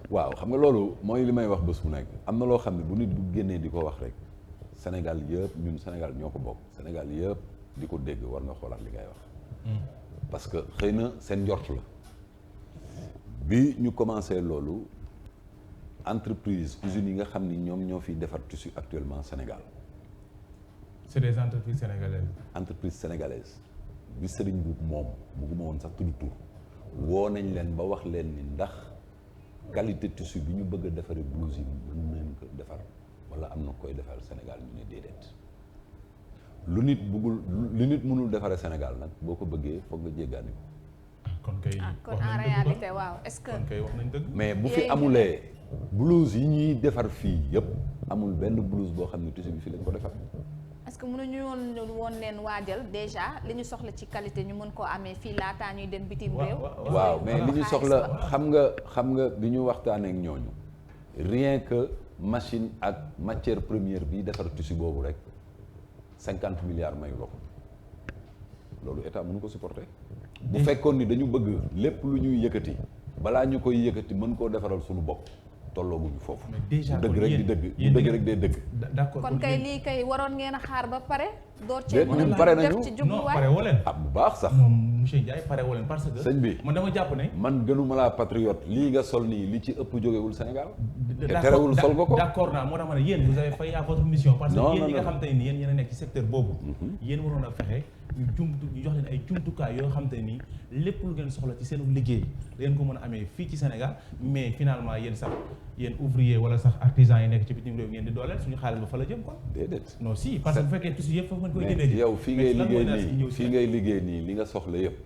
waaw xam nga loolu mooy li may wax bés bu nekk am na loo xam ne bu nit bu génnee di ko wax rek Sénégal yëpp ñun Sénégal ñoo ko bokk Sénégal yëpp di ko dégg war nga xoolaat li ngay wax. parce que xëy na seen njort la bi ñu commencé loolu entreprise usines yi nga xam ni ñoom ñoo fiy defar tissu actuellement Sénégal. c'est des entreprises sénégalaises. entreprise sénégalaise bi Serigne Boub moom bugguma woon sax tudd tur woo nañ leen ba wax leen ni ndax qualité tissu bi ñu bëgg a defaree blouse yi mën nañ ko defar wala am na koy defar Sénégal ñu ne déedéet lu nit mënul defaree Sénégal nag boo ko bëggee foog nga jéggaani ko. kon kay kon en réalité waaw est-ce que. kon kay wax nañ dëgg. mais bu fi amulee blouse yi ñuy defar fii yëpp amul benn blouse boo xam ne tissu bi fii lañ ko defar. est-ce que mënuñu woon leen waajal déjà li ñu soxla ci qualité ñu mën koo amee fii laataa ñuy dem bitim réew. waaw mais li ñu soxla xam nga bi ñu waxtaanee ak ñooñu rien que machine ak matière première bi defar tissu boobu rek 50 milliards mayu la ko loolu état mënu ko supporter. bu fekkoon ni dañu bëgg lépp lu ñuy yëkkati balaa ñu koy yëkkati mën koo defaral suñu bopp tollooguñu foofu. mais déjà dëgg rek di dëgg bu dëgg rek dee dëgg. d'accord kon kay lii kay waroon ngeen a xaar ba pare. door cee ñun mën pare a nañu def ci non jubluwaay. pare woo leen. ah bu baax sax. moom monsieur Ndiaye pare woo leen parce que. sëñ bi man dama jàpp ne. man gënuma laa patriote lii nga sol nii li ci ëpp jógewul Sénégal. te terewul sol nga ko. d'accord naa moo tax ma ne yéen vous avez failli à votre mission. parce que non yéen ñi nga non xam te ne nii yéen a nekk ci secteur boobu. yéen waroon a fexe ñu jox leen ay jumtukaay yoo xam te ne nii lépp lu ngeen soxla ci seen liggéey da ngeen ko mën a amee fii ci Sénégal mais finalement yéen sax yéen ouvrier wala sax artisan yi nekk ci bitim réew ngeen di dooleel suñu xaalis ba fa la jëm quoi. déedéet. non si parce que bu fekkee tissu yëpp foofu ngeen koy jëndee. yow fii ngay liggéey nii li nga soxla yëpp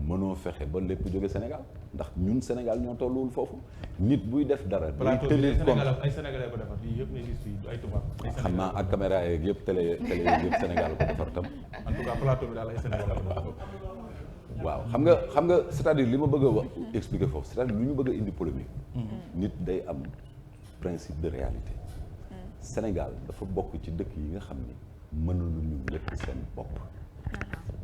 mënoo fexe ba lépp jóge Sénégal ndax ñun Sénégal ñoo tolluwul foofu nit buy def dara. day tenir compte ay Sénégalais ko defar lii yëpp ngay gis fii ay tubaab. xam naa ak caméra yeeg yëpp télé yeeg yëpp Sénégal ko defar tam. en tout cas plateau bi daal ay Sénégalais ko defar. waaw xam nga c'est-à-dire li ma bëgg a wax expliquer foofu c'est-à-dire lu ñu bëgg a indi polémique. nit day am principe de réalité. Sénégal dafa bokk ci dëkk yi nga xam ni mënaluñu lépp seen bopp.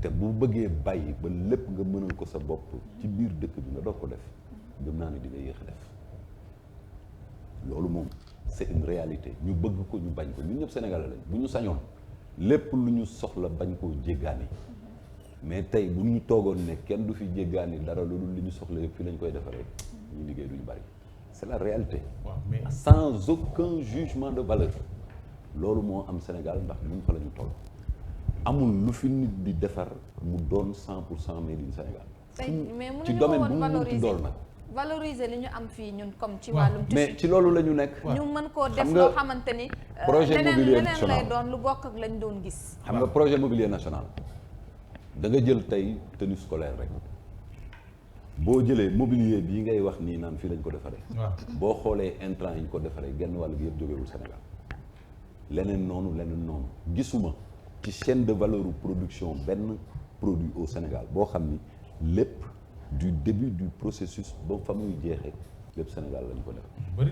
te bu bëggee bàyyi ba lépp nga mënal ko sa bopp ci biir dëkk bi nga doog ko def gëm naa ne di nga yéex a def loolu moom c'est une réalité ñu bëgg ko ñu bañ ko ñun ñëpp Sénégalais lañ bu ñu sañoon lépp lu ñu soxla bañ koo jéggaani mais tey bu ñu toogoon ne kenn du fi jéggaani dara lu dul li ñu soxla yëpp fi lañ koy defaree ñu liggéey du ñu bari c'est la réalité. waaw mais sans aucun jugement de valeur loolu moo am Sénégal ndax ñun fa la ñu toll. amul lu fi nit di defar mu doon 100% made in Sénégal. mais ci domaine bu mu munti dool nag. valoriser li ñu am fii ñun comme ci wàllum tissu. mais ci loolu la ñu nekk. ñu mën koo def loo xamante ni. projet mobilier leneen national lay doon lu bokk ak lañ doon gis. xam nga projet mobilier national da nga jël tey tenue scolaire rek boo jëlee mobilier bii ngay wax nii naan fii lañ ko defaree. waaw boo xoolee intrant yi ñu ko defaree genn wàll gi yëpp jógewul Sénégal leneen noonu gisuma. ci chaîne de valeur production benn produit au Sénégal boo xam ni lépp du début du processus ba fa muy jeexee lépp Sénégal lañ ko def. bëri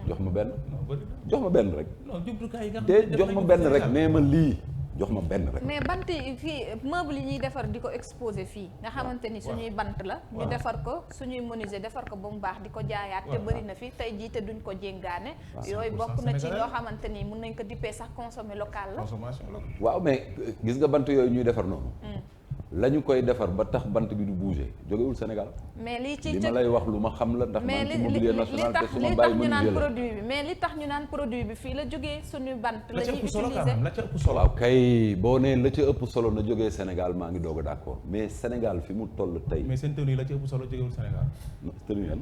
jox ma benn. non bëri jox ma benn rek. non jumtukaay yi nga xam te jox ma benn rek nee ma lii jox ma benn rek. mais bant yi fii meuble yi ñuy defar di ko exposé fii nga xamante ni suñuy bant la ñu defar ko suñuy menuisier defar ko ba mu baax di ko jaayaat te bëri na fi tey jii te duñ ko jéngaane yooyu bokk na ci loo xamante ni mun nañ ko dippee sax consommer local la consommation locale. waaw mais gis nga bant yooyu ñuy defar noonu la ñu koy defar ba tax bant bi du bouger jógewul Sénégal mais lii ci li ma lay wax lu ma xam la ndax man ci mobilier national te su ma bàyyi ñu naan menuisier la produit bi mais li tax ñu naan produit bi fii la jógee suñu bant la la ca ñuy ëpp solo utiliser la ca ëpp solo. waaw kay boo nee la ca ëpp solo na jógee Sénégal maa ngi doog a d'accord mais Sénégal fi mu toll tey mais seen tenue la ca ëpp solo jógewul Sénégal. tenue yan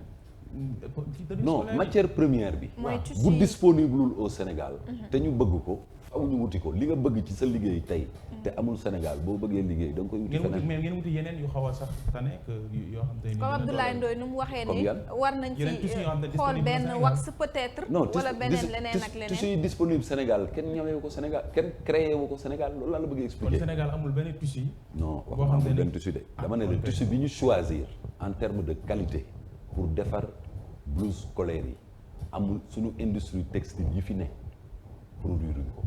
tenue non scolaire. matière première bi mooy tissu bu disponible au Sénégal te ñu bëgg ko faw ñu wuti ko li nga bëgg ci sa liggéey tey te amul Sénégal boo bëggee liggéey da nga koy wuti ngeen wuti feneen mais ngeen wuti yeneen yu xaw a sax tane que yoo xam te ni. comme Abdoulaye Ndoye nu mu waxee Comme ni yan? war nañ Yeneen tissus ci yoo xam ne xool disponible benn Sénégal. wax peut-être non wala beneen leneen ak tissu leneen yi disponible Sénégal kenn ñawewu ko Sénégal kenn créé wu ko Sénégal loolu laa la bëgg kon expliquer Sénégal amul benn tissu. non boo wax xam ma ne benn ni- tissu de Ah, dama ne kon le kay. tissu bi ñu choisir en termes de qualité pour defar blouse scolaire yi amul suñu industrie textile yi fi ne produire uñ ko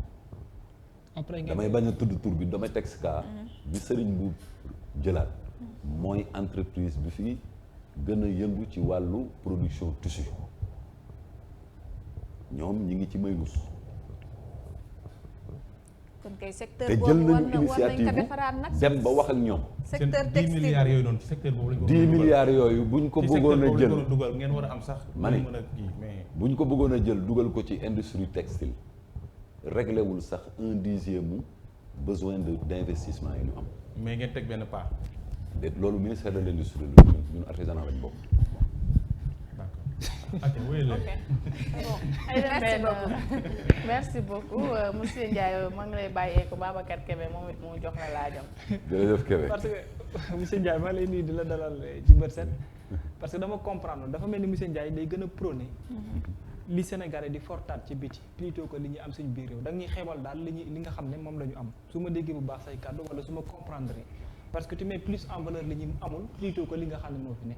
après ngeen damay bañ a tudd tur bi damay teg ka bi sëriñ bu jëlaat mooy entreprise bi fi gën a yëngu ci wàllu production tissu ñoom ñi ngi ci Maylus kon kay secteur te jël boobu war nañu nañ ko initiative defaraat nag dem ba wax ak ñoom seen secteur 10 milliards textile yooyu noonu ci secteur boobu lañ ko 10 milliards yooyu buñ ko ci bëggoon secteur a boobu lañ jël ko doon dugal ngeen war a am sax. Ma ni. mën a kii mais. buñ ko bëggoon a jël dugal ko ci industrie textile réglé wul sax 1/10 mu besoin de d'investissement yi ñu am mais ngeen teg benn part. de loolu ministère de l'industrie la ñun artisanat lañ bokk d'accord. ok wéy la. ok bon Merci beaucoup. merci beaucoup monsieur Ndiaye maa ngi lay bàyyee ko Babacar Kébé moom it mu jox la laajam. jërëjëf Kébé parce que monsieur Ndiaye maa ngi lay nuyu di la dalal ci bët set parce que dama comprendre dafa mel ni monsieur Ndiaye day gën a prôné li Sénégalais di fortaat ci biti plutôt que li ñuy am suñu biir réew da ñuy xeebal daal li nga xam ne moom la ñu am su ma déggee bu baax say kàddu wala su ma comprendre parce que tu mets plus en valeur li ñu amul plutôt que li nga xam ne moo fi ne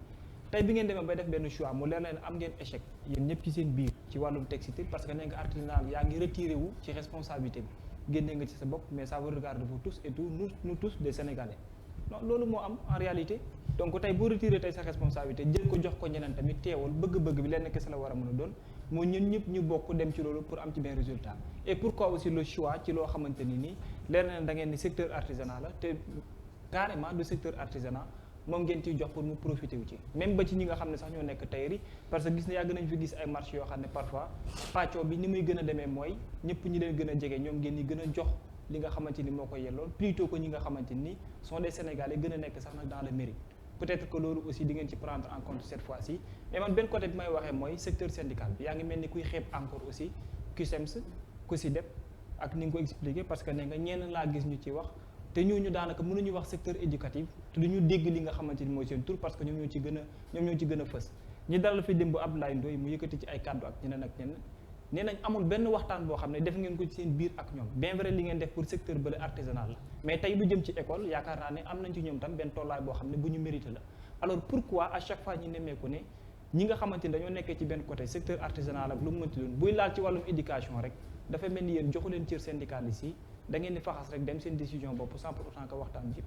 tey bi ngeen demee bay def benn choix mu leer na ne am ngeen échec yéen ñëpp ci seen biir ci wàllum textile parce que nee nga artisanal yaa ngi retiré wu ci responsabilité bi génnee nga ci sa bopp mais ça vous regarde vous tous et tout nous tous des Sénégalais non loolu moo am en réalité donc tey boo retiré tey sa responsabilité jël ko jox ko ñeneen tamit teewul bëgg-bëgg bi lenn kese la war a mën a doon moo ñun ñëpp ñu bokk dem ci loolu pour am ci benn résultat et pourquoi aussi le choix ci loo xamante ni nii leer na ne da ngeen ni secteur artisanat la te carrément du secteur artisanat moom ngeen ciy jox pour mu profiter wu ci même ba ci ñi nga xam ne sax ñoo nekk tailleur yi parce que gis na yàgg nañ fi gis ay marché yoo xam ne parfois pàccoo bi ni muy gën a demee mooy ñëpp ñi leen gën a jege ñoom ngeen ñi gën a jox li nga xamante ni moo koy yellool plutôt que ñi nga xamante ni sont des Sénégalais gën a nekk sax nag dans le mérite peut-être que loolu aussi di ngeen ci prendre en compte cette fois-ci mais man benn côté bi may waxee mooy secteur syndical bi yaa ngi mel ni kuy xeeb encore aussi CUSEMS COSYDEP ak ni nga ko expliqué parce que ne nga ñenn laa gis ñu ci wax te ñooñu daanaka mënuñu wax secteur éducatif te du ñu dégg li nga xamante ni mooy seen tur parce que ñoom ñoo ci gën a fës ñi dalal fi démb Abdoulaye Ndoye mu yëkkati ci ay kàddu ak ñeneen ak ñeneen nee nañ amul benn waxtaan boo xam ne def ngeen ko ci seen biir ak ñoom bien vrai li ngeen def pour secteur bële artisanal la mais tey lu jëm ci école yaakaar naa ne am nañ ci ñoom tam benn tollaay boo xam ne bu ñu mérité la alors pourquoi à chaque fois ñi nemmeeku ne ñi nga xamante ni dañoo nekkee ci benn côté secteur artisanal ak lu mu mënti doon buy laal ci wàllum éducation rek dafa mel ni yéen joxu leen cër syndicaliste yi da ngeen di faxas rek dem seen décision bopp sans pour autant que waxtaan ji.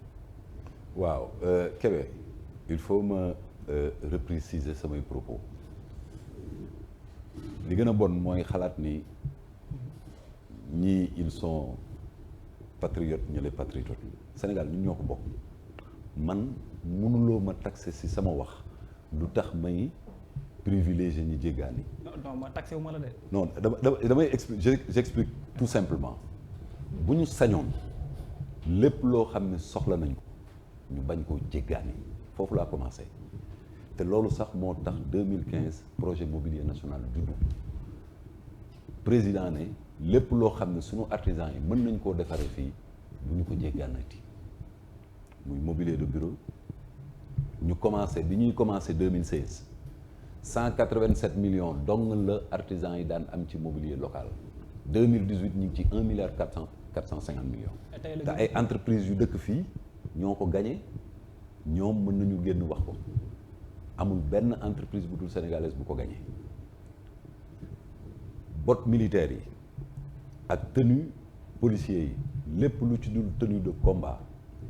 waaw Kébé il faut ma repréciser samay propos li gën a bon mooy xalaat ni ñii ils sont patriotes ñu les patriotes Sénégal ñun ñoo ko bokk man mënuloo ma taxé ci sama wax lu tax may privilégier ñi jéggaani. non ma taxé wu ma la de. non damay explique j'explique tout simplement bu ñu sañoon lépp loo xam ne soxla nañ ko ñu bañ koo jéggaani foofu laa commencé te loolu sax moo tax 2015 projet mobilier national juddu président ne lépp loo xam ne sunu artisans yi mën nañ koo defaree fii bu ñu ko jéggaanati muy mobilier de bureau ñu commencé bi ñuy commencé 2016 187 millions dong la artisans yi daan am ci mobilier local 2018 ñu ngi ci 1 milliard 450 millions. te ay entreprises yu dëkk fii ñoo ko gagné ñoom mën nañu génn wax ko amul benn entreprise bu dul sénégalaise bu ko gagné bottes militaires yi ak tenue policiers yi lépp lu ci dul tenue de combat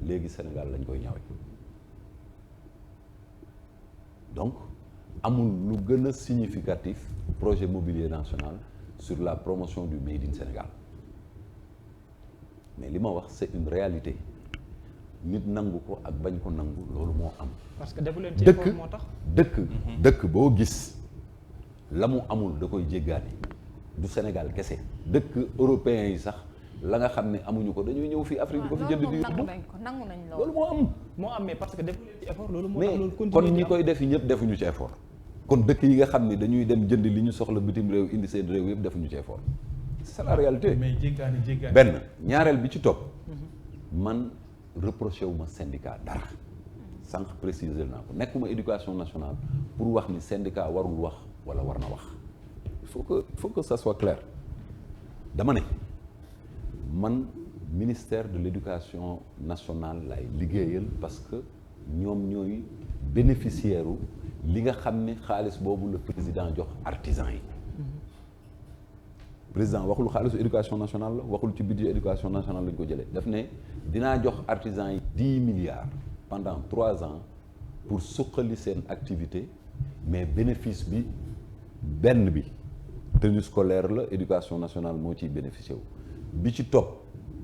léegi Sénégal lañ koy ñawee donc amul lu gën a significatif projet mobilier national sur la promotion du Made in Sénégal mais li ma wax c'est une réalité nit nangu ko ak bañ ko nangu loolu moo am. parce que defu leen ci effort moo tax dëkk boo gis la mu amul da koy jéggaani du Sénégal kese dëkk européens yi sax la nga xam ne amuñu ko dañuy ñëw fii Afrique di ko fi jënd di nangu nañ loolu moo am. moo am mais parce que defu leen ci effort loolu moo mais tax loolu kon ñi koy def ñëpp defuñu ci effort. kon dëkk yi nga xam ne dañuy dem jënd li ñu soxla bitim réew indi seen réew yëpp defuñu ci effort c'est la réalité. mais jéggaani benn ñaareel bi ci topp man reproché wu ma syndicat dara sànq préciser naa ko nekkuma éducation nationale pour wax ni syndicat warul wax wala war na wax il faut que ça soit clair dama ne man ministère de l'éducation nationale lay liggéeyal parce que ñoom ñooy bénéficiaire u li nga xam ne xaalis boobu la président jox artisan yi président waxul xaalisu éducation nationale la waxul ci budget éducation nationale lañ ko jëlee daf ne dinaa jox artisan yi 10 milliards pendant 3 ans pour suqali seen activité mais bénéfice bi benn bi tenue scolaire la éducation nationale moo ciy bénéficié wu bi ci topp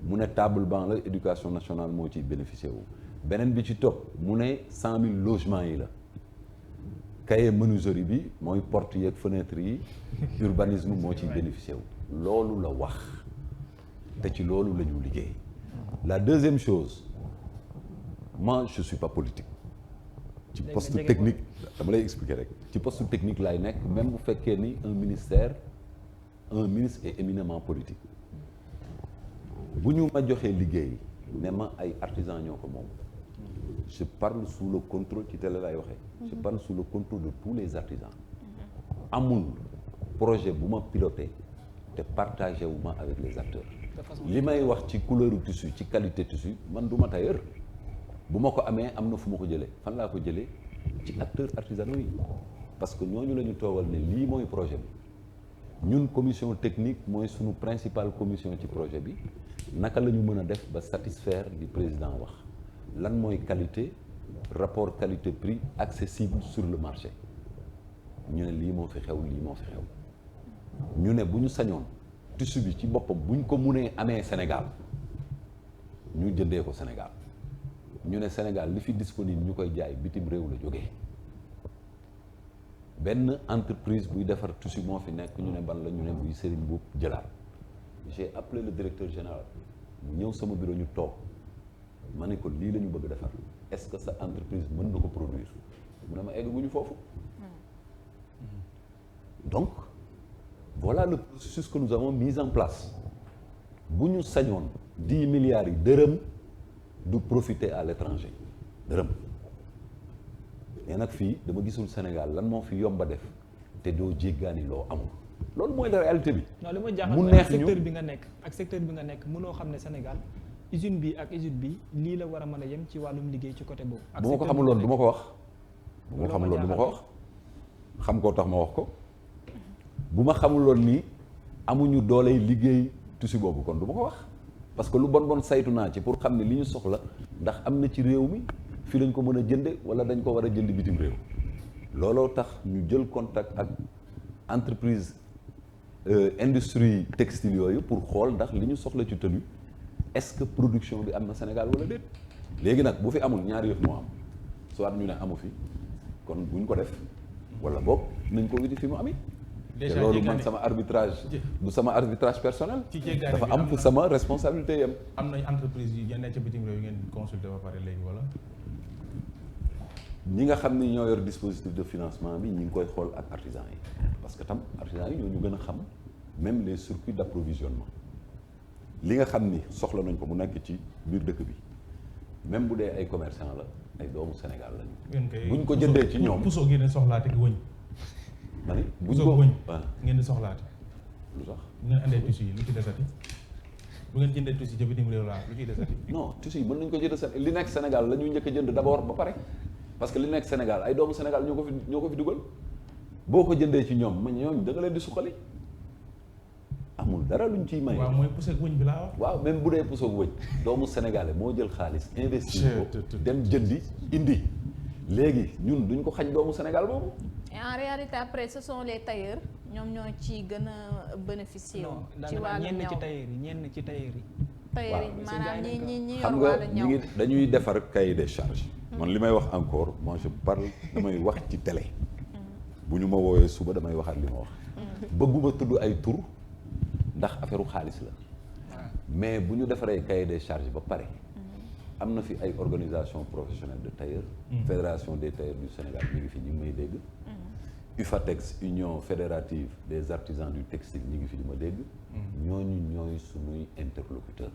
mu ne table banc la éducation nationale moo ciy bénéficié wu beneen bi ci topp mu ne 100 000 logements yi la cahier menuiserie bi mooy porte yeeg fenêtre yi urbanisme moo ciy bénéficié wu loolu la wax te ci loolu la ñu liggéey la deuxième chose moi je suis pas politique ci poste technique dama lay expliquer rek ci poste technique laay nekk même bu fekkee ni un ministre est éminemment politique bu ñu ma joxee liggéey ne ma ay artisans ñoo ko moom je parle sous le contrôle ci télé lay waxee je parle sous le contrôle de tous les artisans amul projet bu ma piloté te partagé wu ma avec les acteurs li may wax ci couleur tissu ci qualité tissu man du ma tailleur bu ma ko amee am na fu ma ko jëlee fan laa ko jëlee ci acteurs artisanaux yi parce que ñooñu la ñu toogal ne lii mooy projet bi ñun commission technique mooy suñu principale commission ci projet bi naka la ñu mën a def ba satisfaire li président wax lan mooy qualité rapport qualité prix accessible sur le marché ñu ne lii moo fi xew lii moo fi xew ñu ne bu ñu sañoon tissu bi ci boppam bu ñu ko munee amee Sénégal ñu jëndee ko Sénégal ñu ne Sénégal li fi disponible ñu koy jaay bitim réew la jógee benn entreprise buy defar tissu moo fi nekk ñu ne ban la ñu ne muy Serigne Mboup jëlaat j'ai appelé le directeur général mu ñëw sama bureau ñu toog ma ne ko lii la ñu bëgg defar est-ce que sa entreprise mën na ko produire mu ne ma egguñu foofu donc voilà le processus que nous avons mis en place bu ñu sañoon 10 milliards yi dërëm du profiter à l'étranger dërëm mais nag fii dama gisul Sénégal lan moo fi yomba def te doo jéggaani loo amul loolu mooy la réalité bi. non li ma jaaxal mu mooy neex secteur ñu bi nga nekk ak secteur bi nga nekk mënoo xam ne Sénégal usine bi ak usine bi lii la war a mën a yem ci wàllum liggéey ci côté boobu. ak bu ma ko secteur xamuloon bi du ma ko wax. bu ma xamuloon du ma ko wax xam koo tax ma wax ko bu ma xamuloon ni amuñu dooley liggéey tissu boobu kon du ma ko wax parce que lu bon saytu naa ci pour xam ne li ñu soxla ndax am na ci réew mi fii lañ ko mën a jënde wala dañ ko war a jënd bitim réew looloo tax ñu jël contact ak entreprise industrie textile yooyu pour xool ndax li ñu soxla ci tenue est-ce que production bi am na Sénégal wala déet léegi nag bu fi amul ñaari yëf moo am soit ñu ne amu fi kon buñ ko def wala boog nañ ko witi fi mu ami te loolu man sama arbitrage du sama arbitrage personnel dafa am fu sama responsabilité yam am nañ entreprise yi yenn ca bitim réew yi ngeen consulté ba pare léegi wala ñi nga xam ni ñoo yor dispositif de financement bi ñi ngi koy xool ak artisans yi parce que tam artisans yi ñoo ñu gën a xam même les circuits d'approvisionnement li nga xam ni soxla nañ ko mu nekk ci biir dëkk bi même bu dee ay commerçant la ay doomu Sénégal lañu buñ ko jëndee ci ñoom puso ngeen di soxlaate gi wëñ ma ni buñ puso ko wëñ waaw ngeen di soxlaate lu tax bu ngeen andee tissu yi lu ci desati bu ngeen jëndee tissu ca bitim réew laa lu ciy desati non tissu yi mën nañ ko jënd seen li nekk Sénégal la ñuy njëkk a jënd d'abord ba pare parce que li nekk Sénégal ay doomu Sénégal ñoo ko fi dugal boo ko jëndee ci ñoom ma ñooñu da nga leen di suqali amul dara luñ ciy may. waaw mooy pousse ak wëñ bi laa wax. waaw même bu dee puso wëñ doomu sénégalais moo jël xaalis investir ko dem jëndi indi léegi ñun duñ ko xañ doomu Sénégal boobu. et en réalité après ce sont les tailleurs ñoom ñoo ci gën a bénéficier wu. non ci wàllu ñenn ñaw ci tailleur yi ñenn ci tailleur yi. tailleur yi waaw, maanaam ñi yor xam nga wàllu ñu ñaw. ngi dañuy defar cahier des charges. man li may wax encore moi je parle damay wax ci télé. bu ñu ma woowee suba damay waxaat li ma wax. bëgguma tudd ay tur ndax affaire xaalis la. mais bu ñu defaree cahier des charges ba pare. am na fi ay organisation professionnelle de tailleurs. fédération des tailleurs du Sénégal ñu ngi fi ñu ngi may dégg. UFATEX union fédérative des artisans du textile ñu ngi fi di ma dégg. ñooñu ñooy suñuy interlocuteur.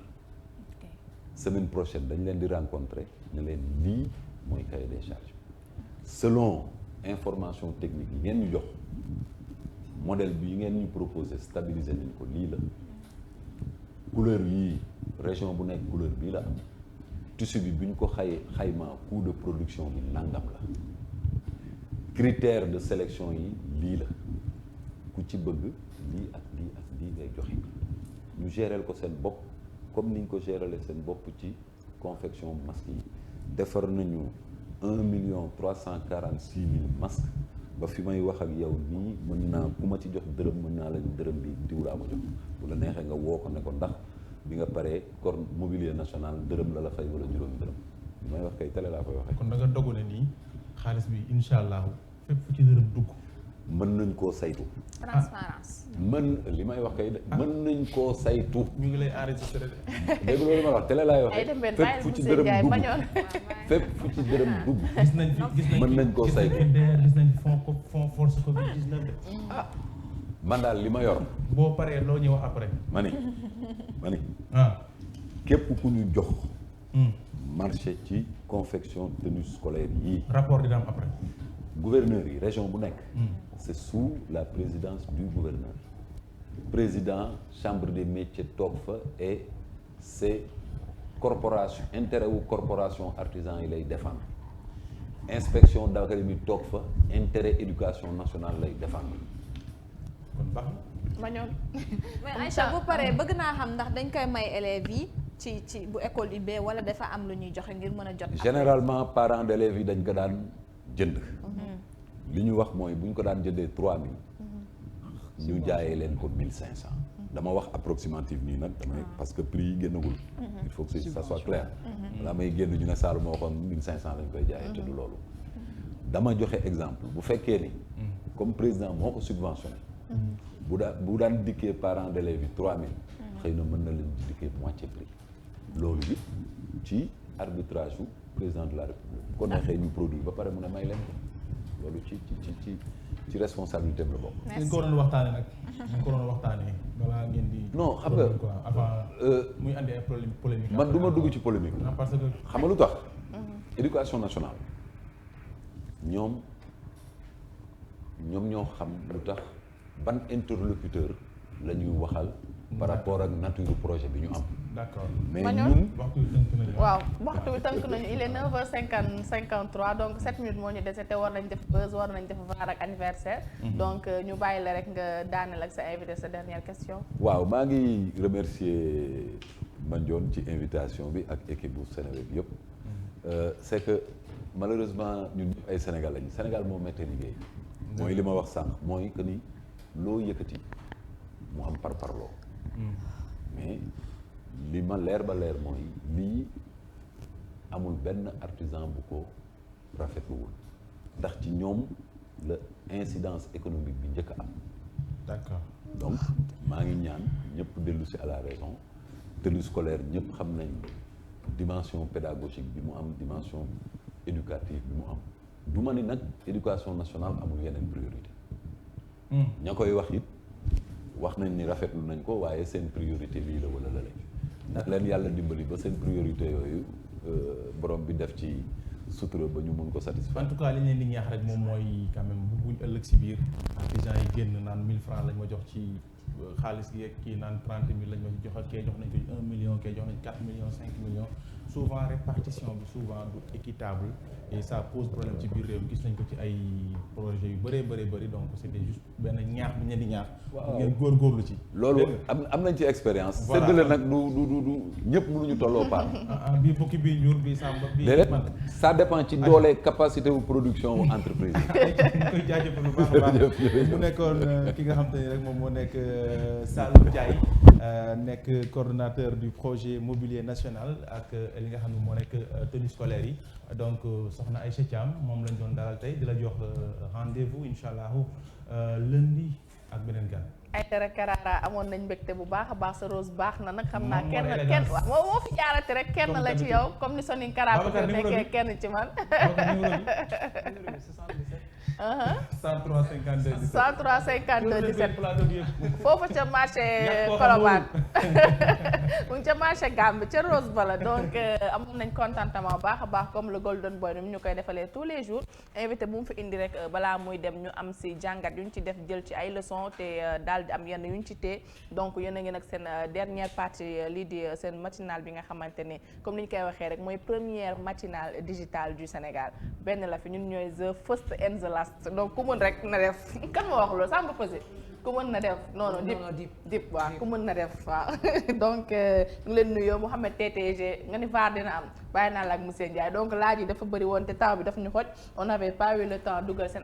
Semaine prochaine dañ leen di rencontrer ne leen lii mooy cahier des charges selon information technique yi ngeen ñu jox modèle bi ngeen ñu proposé stabiliser nañ ko lii la couleur yii région bu nekk couleur bii la am tissu bi bu ñu ko xaymaa coût de production bi nangam la critère de sélection yi lii la ku ci bëgg lii ak lii ak lii ngay joxe ñu géreel ko seen bopp comme niñ ko gérale seen bopp ci confection masque yi defar nañu 1,346,000 masques ba fi may wax ak yow nii mën naa ku ma ci jox dërëm mën naa la dërëm bi diw laa ma jox bu la neexee nga woo ko ne ko ndax bi nga paree corps mobilier national dërëm la fay wala juróomi dërëm li may wax kay télé laa koy waxee. kon da nga dogu ne nii xaalis bi incha allah fépp fu ci dërëm dugg. mën nañ koo saytu. transparence li may wax kay mën nañ koo saytu. ñu ngi lay enregistré de. dégg loolu ma wax télé laay waxee. fépp fu ci dërëm dugg fépp fu ci dërëm dugg. gis nañ fi mën nañ koo saytu gis nañ fi fond force Covid 19 de. man daal li ma yor. boo paree loo ñëw après. ma ni képp ku ñu jox. marché ci confection tenue scolaire yii. rapport dina am après. gouverneur yi région bu nekk. c'est sous la présidence du gouverneur. président chambre des métiers toog fa et c'est corporation intérêt wu corporation artisan yi lay défendre. inspection d'académie toog fa intérêt éducation nationale lay défendre. kon baax na. ma ñoon mais Aïcha bu paree bëgg naa xam ndax dañ koy may élèves yi ci bu école ubbee wala dafa am lu ñuy joxe ngir mën a jot. généralement parents d'élèves yi dañ ko daan jënd. li ñu wax mooy bu ñu ko daan jëndee 3000. ñu jaayee leen ko 1500. dama wax approximatif nii nag damay parce que prix yi génnagul. il faut que ça soit clair. balaa may génn ñu ne Saalum moo waxoon 1500 lañ koy jaayee te du loolu. dama joxe exemple bu fekkee ni. comme président moo ko subventionné. bu daan dikkee parents d'élèves yi 3000. xëy na mën na leen di dikkee moitié prix. loolu bi ci arbitrage su président de la république bu ko neexee ñu produit ba pare mu ne may leen ko loolu ci responsabilité am la bokk. merci ko doon waxtaanee nag. ñu ko doon waxtaanee balaa ngeen di. non xam nga quoi avant muy andi ay polémique. man du ma dugg ci polémique. non parce que. xam nga lu tax. éducation nationale ñoom ñoo xam lu tax ban interlocuteur la ñuy waxal. par rapport ak nature projet bi ñu am. d'accord mais ma ñun waxtu bi tënk nañu. waaw waxtu bi tënk nañu il est 9h53 donc 7 minutes moo ñu dese te war nañ def buzz war nañ def vaar ak anniversaire. donc ñu bàyyi la rek nga daaneel ak sa invité sa dernière question. waaw maa ngi remercier Mandione ci invitation bi ak équipe bu Sénégal yëpp. c'est que malheureusement ñun ñëpp ay Sénégal lañu Sénégal moo méttee liggéey. mooy li ma wax sànq mooy que ni loo yëkkati mu am par parloo. mais li ma leer ba leer mooy lii amul benn artisan bu ko rafetluwul ndax ci ñoom la incidence économique bi njëkk a am. d'accord donc maa ngi ñaan ñëpp dellu si à la raison tenue scolaire ñëpp xam nañ dimension pédagogique bi mu am dimension éducative bi mu am du ma ni nag éducation nationale amul yeneen priorité ña koy wax it wax nañ ni rafetlu nañ ko waaye seen priorité lii la wala la lañ ndax leen yàlla dimbali ba seen priorité yooyu borom bi def ci sutura ba ñu mun ko satisfaire. en tout cas li ñu leen di ñaax rek moom mooy quand même buñ ëllëg si biir artisans yi génn naan 1000 francs lañ ma jox ci xaalis gi ak kii naan 30 000 lañ ma ci jox ak kee jox nañ ko 1 million kee jox nañ 4 millions 5 millions souvent répartition bi souvent du équitable et ça pose problème ci biir réew gis nañ ko ci ay projets yu bëree bëri donc c'était juste benn ñaax bi ñu di ñaax. waaw ngeen góorgóorlu ci. loolu am nañ ci expérience. voilà séddale nag du ñëpp mënuñu tolloo paar. bii bukki bii ñuur bii sàmba bii. déedéet ça dépend ci doole capacité wu production wu entreprise ñu koy jaajëfal bu baax a baax mu nekkoon ki nga xam te ni rek moom moo nekk Saloum Ndiaye nekk coordonnateur du projet mobilier national ak li nga xam ne moo nekk tenue scolaire yi donc soxna Aïcha Thiam moom lañ doon dalal tey di la jox rendez-vous incha allahu lundi ak beneen gan. Aïdara Karara amoon nañ mbégte bu baax a baax sa rose baax na nag xam naa kenn waaw moo fi jaarati rek kenn la ci yow comme ni Soning Kara ko nekkee kenn ci man 103 52 103 52 17 foofu ca marché Colobane mu ngi ca marché Gambe ca Rose Bala donc amoon nañ contentement baax a baax comme le Golden Boy ni ñu koy defalee tous les jours invité bu mu fi indi rek balaa muy dem ñu am si jàngat yu ñu ci def jël ci ay leçons te daal di am yenn yu ñu ci tee donc yéen a ngi nag seen dernière partie lii di seen matinale bi nga xamante ni comme ni ñu koy waxee rek mooy première matinale digitale du Sénégal benn la fi ñun ñooy the first and the last donc ku mën rek na def kan ma wax loolu Samba Peuzé ku mën na def non dip waaw ku mën na def waaw donc ñu leen nuyoo Mouhamed TTG nga ni VAR dina am bàyyi naa la ak monsieur Ndiaye donc laaj yi dafa bëri woon te temps bi daf ñu xoj on n'avait pas eu le temps dugal seen